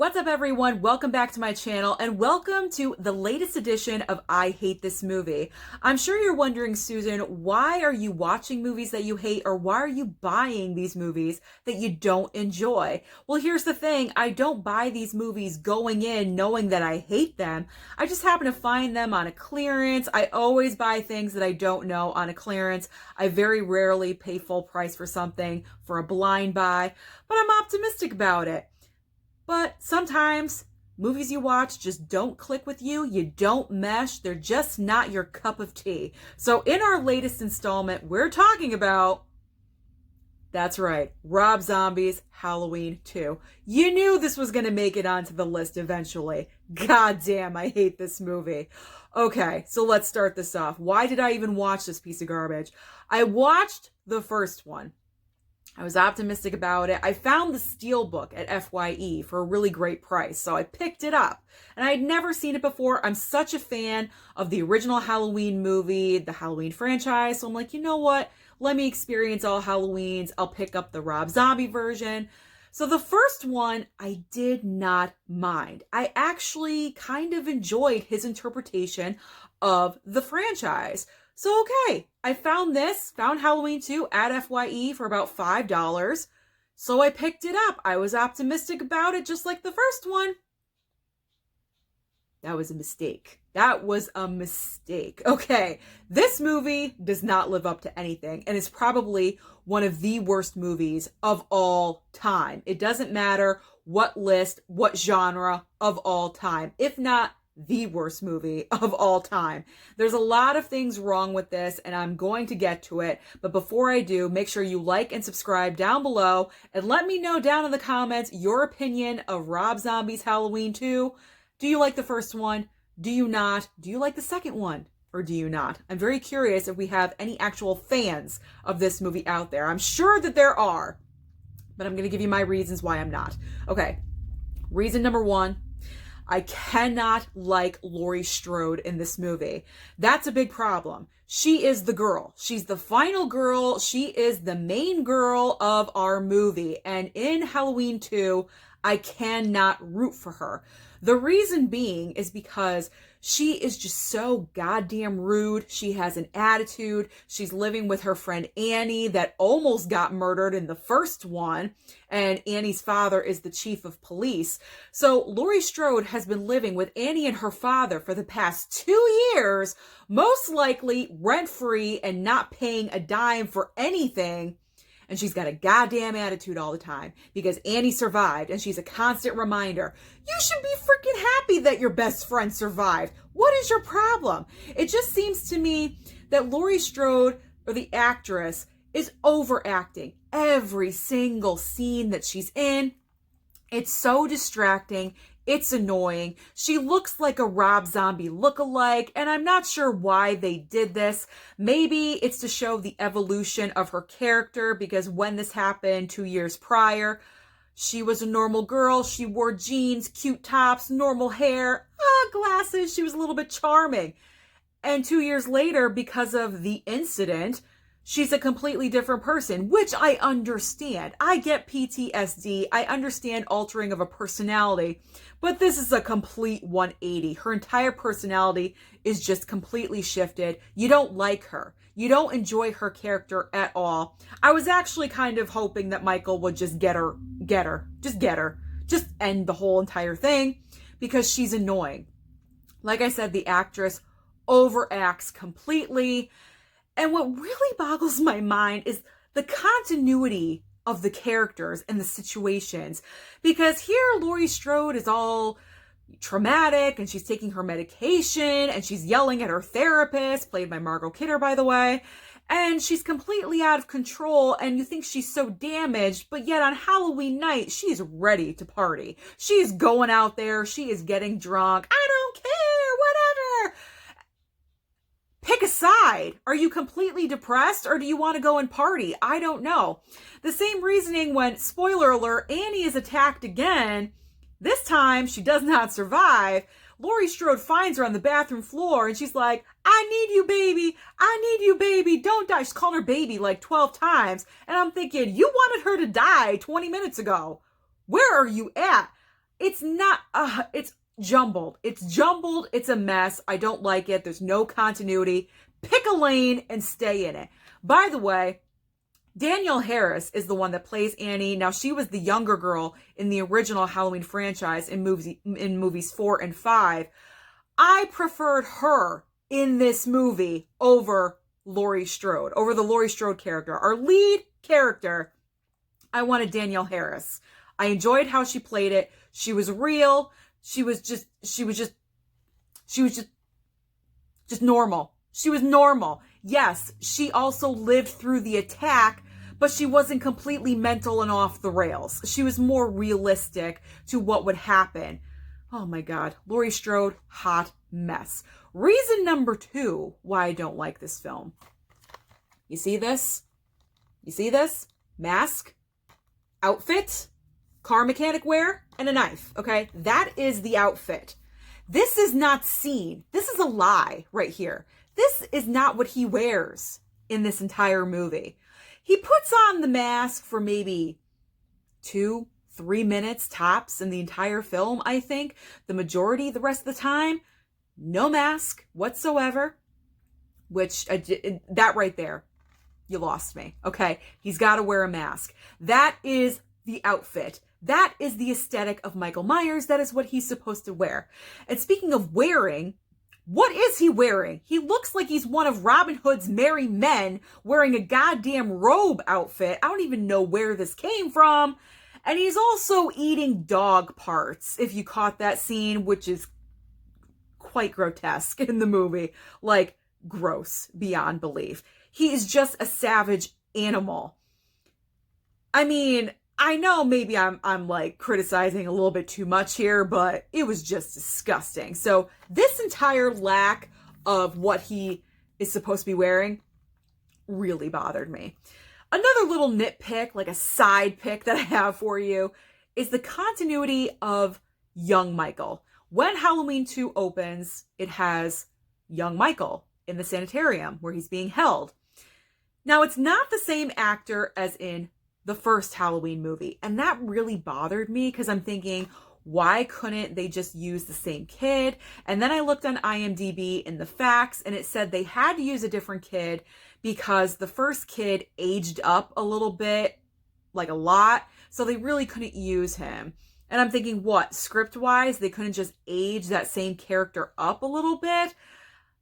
What's up, everyone? Welcome back to my channel and welcome to the latest edition of I Hate This Movie. I'm sure you're wondering, Susan, why are you watching movies that you hate, or why are you buying these movies that you don't enjoy? Well, here's the thing. I don't buy these movies going in knowing that I hate them. I just happen to find them on a clearance. I always buy things that I don't know on a clearance. I very rarely pay full price for something for a blind buy, but I'm optimistic about it. But sometimes movies you watch just don't click with you. You don't mesh. They're just not your cup of tea. So in our latest installment, we're talking about, that's right, Rob Zombie's Halloween 2. You knew this was going to make it onto the list eventually. God damn, I hate this movie. Okay, so let's start this off. Why did I even watch this piece of garbage? I watched the first one. I was optimistic about it. I found the Steelbook at FYE for a really great price, so I picked it up. And I had never seen it before. I'm such a fan of the original Halloween movie, the Halloween franchise, so I'm like, you know what? Let me experience all Halloweens. I'll pick up the Rob Zombie version. So the first one, I did not mind. I actually kind of enjoyed his interpretation of the franchise. So, okay, I found Halloween 2 at FYE for about $5. So I picked it up. I was optimistic about it, just like the first one. That was a mistake. Okay, this movie does not live up to anything, and is probably one of the worst movies of all time. It doesn't matter what list, what genre, of all time. If not the worst movie of all time. There's a lot of things wrong with this, and I'm going to get to it. But before I do, make sure you like and subscribe down below, and let me know down in the comments your opinion of Rob Zombie's Halloween 2. Do you like the first one? Do you not? Do you like the second one? Or do you not? I'm very curious if we have any actual fans of this movie out there. I'm sure that there are, but I'm going to give you my reasons why I'm not. Okay, reason number one. I cannot like Laurie Strode in this movie. That's a big problem. She is the girl. She's the final girl. She is the main girl of our movie. And in Halloween 2, I cannot root for her. The reason being is because she is just so goddamn rude. She has an attitude. She's living with her friend Annie that almost got murdered in the first one. And Annie's father is the chief of police. So Laurie Strode has been living with Annie and her father for the past 2 years, most likely rent-free and not paying a dime for anything. And she's got a goddamn attitude all the time because Annie survived, and she's a constant reminder. You should be freaking happy that your best friend survived. What is your problem? It just seems to me that Laurie Strode, or the actress, is overacting every single scene that she's in. It's so distracting. It's annoying. She looks like a Rob Zombie lookalike, and I'm not sure why they did this. Maybe it's to show the evolution of her character, because when this happened 2 years prior, she was a normal girl. She wore jeans, cute tops, normal hair, glasses. She was a little bit charming. And 2 years later, because of the incident, she's a completely different person, which I understand. I get PTSD. I understand altering of a personality, but this is a complete 180. Her entire personality is just completely shifted. You don't like her. You don't enjoy her character at all. I was actually kind of hoping that Michael would just get her, just end the whole entire thing, because she's annoying. Like I said, the actress overacts completely. And what really boggles my mind is the continuity of the characters and the situations. Because here Laurie Strode is all traumatic, and she's taking her medication, and she's yelling at her therapist, played by Margot Kidder, by the way. And she's completely out of control, and you think she's so damaged, but yet on Halloween night, she's ready to party. She's going out there, she is getting drunk. I don't care, whatever. Pick a side. Are you completely depressed, or do you want to go and party? I don't know. The same reasoning when, spoiler alert, Annie is attacked again. This time, she does not survive. Laurie Strode finds her on the bathroom floor, and she's like, I need you, baby. I need you, baby. Don't die. She's called her baby like 12 times. And I'm thinking, you wanted her to die 20 minutes ago. Where are you at? it's not, it's jumbled. It's jumbled. It's a mess. I don't like it. There's no continuity. Pick a lane and stay in it. By the way, Danielle Harris is the one that plays Annie. Now, she was the younger girl in the original Halloween franchise in movies 4 and 5. I preferred her in this movie over Laurie Strode, over the Laurie Strode character. Our lead character, I wanted Danielle Harris. I enjoyed how she played it. She was real. She was just normal. She was normal. Yes, she also lived through the attack, but she wasn't completely mental and off the rails. She was more realistic to what would happen. Oh my God. Laurie Strode, hot mess. Reason number 2 why I don't like this film. You see this? You see this? Mask, outfit, car mechanic wear, and a knife. Okay? That is the outfit. This is not seen. This is a lie right here. This is not what he wears in this entire movie. He puts on the mask for maybe 2-3 minutes tops in the entire film, I think. The rest of the time, no mask whatsoever. Which, that right there, you lost me. Okay, he's got to wear a mask. That is the outfit. That is the aesthetic of Michael Myers. That is what he's supposed to wear. And speaking of wearing, what is he wearing? He looks like he's one of Robin Hood's merry men wearing a goddamn robe outfit. I don't even know where this came from. And he's also eating dog parts, if you caught that scene, which is quite grotesque in the movie. Like, gross beyond belief. He is just a savage animal. I mean, I know maybe I'm like criticizing a little bit too much here, but it was just disgusting. So this entire lack of what he is supposed to be wearing really bothered me. Another little nitpick, like a side pick that I have for you, is the continuity of young Michael. When Halloween 2 opens, it has young Michael in the sanitarium where he's being held. Now, it's not the same actor as in the first Halloween movie. And that really bothered me because I'm thinking, why couldn't they just use the same kid? And then I looked on IMDb in the facts and it said they had to use a different kid because the first kid aged up a little bit, like a lot. So they really couldn't use him. And I'm thinking, what, script-wise, they couldn't just age that same character up a little bit?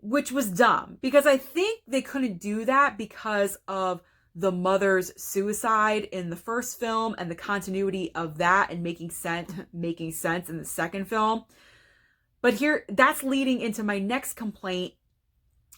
Which was dumb because I think they couldn't do that because of the mother's suicide in the first film and the continuity of that and making sense in the second film. But here, that's leading into my next complaint.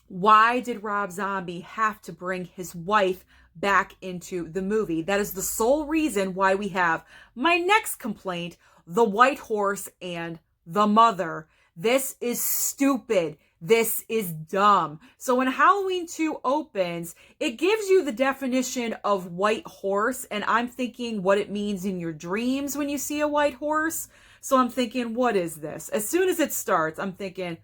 Why did Rob Zombie have to bring his wife back into the movie? That is the sole reason why we have my next complaint, the white horse and the mother. This is stupid. This is dumb. So when Halloween 2 opens, it gives you the definition of white horse, and I'm thinking what it means in your dreams when you see a white horse. So I'm thinking, what is this? As soon as it starts, I'm thinking,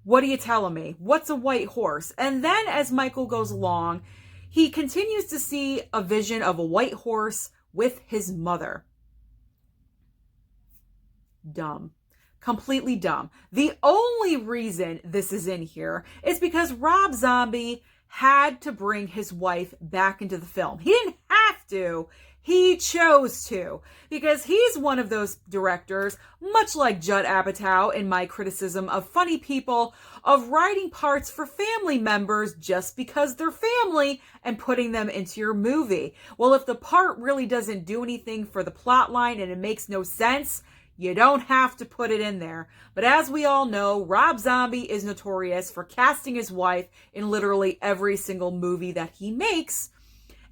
what are you telling me? What's a white horse? And then as Michael goes along, he continues to see a vision of a white horse with his mother. Dumb. Completely dumb. The only reason this is in here is because Rob Zombie had to bring his wife back into the film. He didn't have to. He chose to. Because he's one of those directors, much like Judd Apatow in my criticism of funny people, of writing parts for family members just because they're family and putting them into your movie. Well, if the part really doesn't do anything for the plot line and it makes no sense, you don't have to put it in there. But as we all know, Rob Zombie is notorious for casting his wife in literally every single movie that he makes.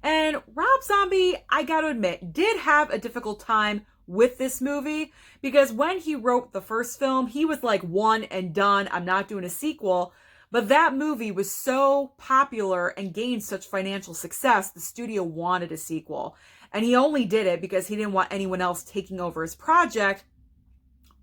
And Rob Zombie, I gotta admit, did have a difficult time with this movie because when he wrote the first film, he was like, one and done, I'm not doing a sequel. But that movie was so popular and gained such financial success, the studio wanted a sequel. And he only did it because he didn't want anyone else taking over his project.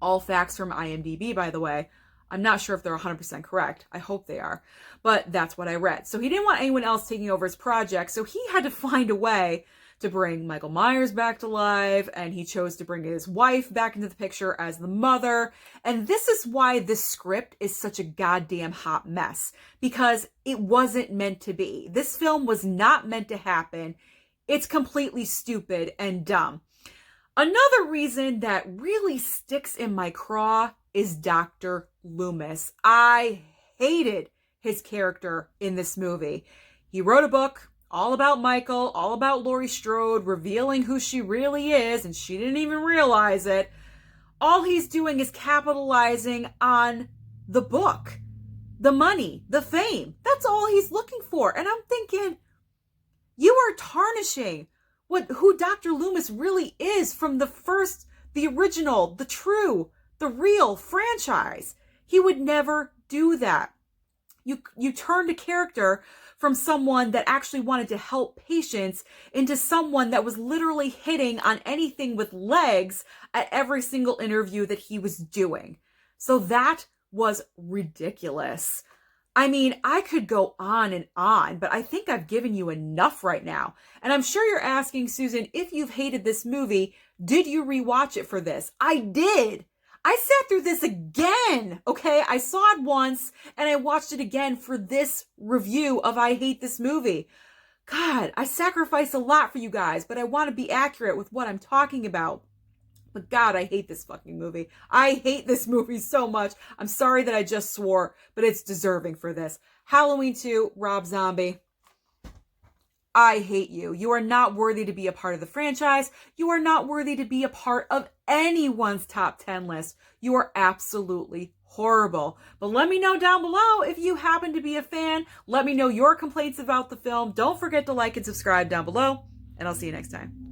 All facts from IMDb, by the way. I'm not sure if they're 100% correct. I hope they are. But that's what I read. So he didn't want anyone else taking over his project. So he had to find a way to bring Michael Myers back to life, and he chose to bring his wife back into the picture as the mother. And this is why this script is such a goddamn hot mess, because it wasn't meant to be. This film was not meant to happen. It's completely stupid and dumb. Another reason that really sticks in my craw is Dr. Loomis. I hated his character in this movie. He wrote a book all about Michael, all about Laurie Strode, revealing who she really is, and she didn't even realize it. All he's doing is capitalizing on the book, the money, the fame. That's all he's looking for. And I'm thinking, you are tarnishing who Dr. Loomis really is from the first, the original, the true, the real franchise. He would never do that. You turned a character from someone that actually wanted to help patients into someone that was literally hitting on anything with legs at every single interview that he was doing. So that was ridiculous. I mean, I could go on and on, but I think I've given you enough right now. And I'm sure you're asking, Susan, if you've hated this movie, did you rewatch it for this? I did. I sat through this again, okay? I saw it once and I watched it again for this review of I Hate This Movie. God, I sacrifice a lot for you guys, but I want to be accurate with what I'm talking about. But God, I hate this fucking movie. I hate this movie so much. I'm sorry that I just swore, but it's deserving for this. Halloween 2, Rob Zombie. I hate you. You are not worthy to be a part of the franchise. You are not worthy to be a part of anyone's top 10 list. You are absolutely horrible. But let me know down below if you happen to be a fan. Let me know your complaints about the film. Don't forget to like and subscribe down below, and I'll see you next time.